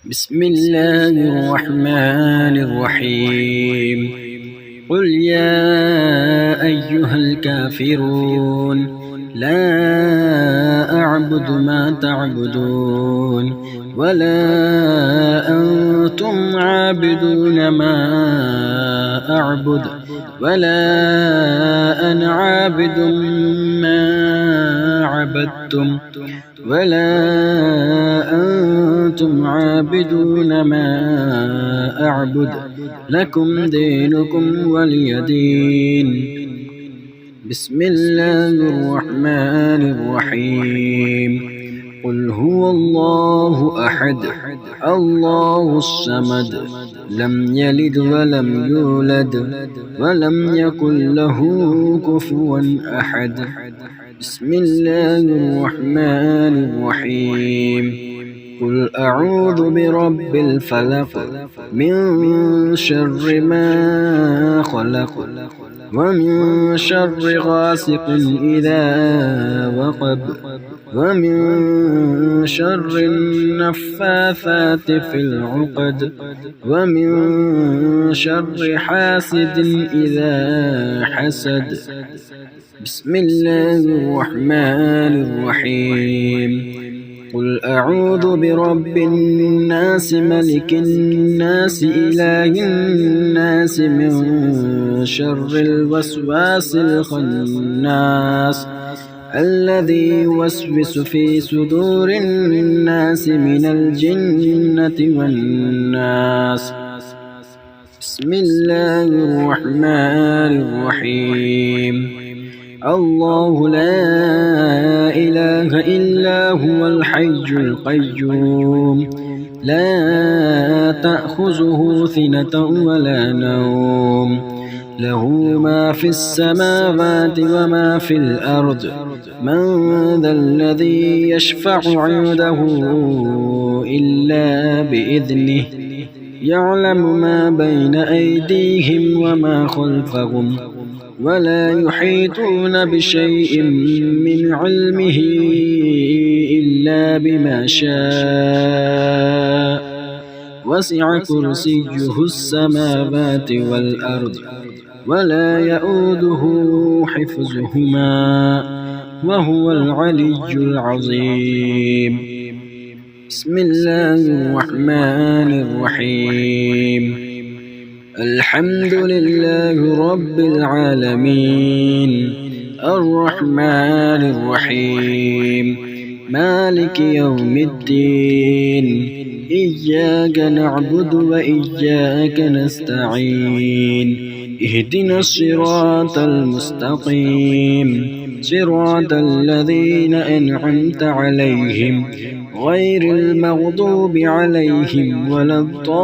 بسم الله الرحمن الرحيم قل يا أيها الكافرون لا أعبد ما تعبدون ولا أنتم عابدون ما أعبد ولا أنا عابد ما عبدتم ولا أنتم عابدون ما أعبد لكم دينكم ولي دين. بسم الله الرحمن الرحيم قل هو الله أحد الله الصمد لم يلد ولم يولد ولم يكن له كفوا أحد. بسم الله الرحمن الرحيم قل أعوذ برب الفلق من شر ما خلق ومن شر غاسق إذا وقب ومن شر النفاثات في العقد ومن شر حاسد إذا حسد. بسم الله الرحمن الرحيم قل أعوذ برب الناس ملك الناس إله الناس من شر الوسواس الخناس الذي يوسوس في صدور الناس من الجنة والناس. بسم الله الرحمن الرحيم الله لا إله إلا هو الحي القيوم لا تأخذه سنة ولا نوم له ما في السماوات وما في الأرض من ذا الذي يشفع عنده إلا بإذنه يعلم ما بين أيديهم وما خلفهم ولا يحيطون بشيء من علمه إلا بما شاء وسع كرسيه السماوات والأرض ولا يؤوده حفظهما وهو العلي العظيم. بسم الله الرحمن الرحيم الحمد لله رب العالمين الرحمن الرحيم مالك يوم الدين إياك نعبد وإياك نستعين اهدنا الصراط المستقيم صراط الذين أنعمت عليهم غير المغضوب عليهم ولا الضالين.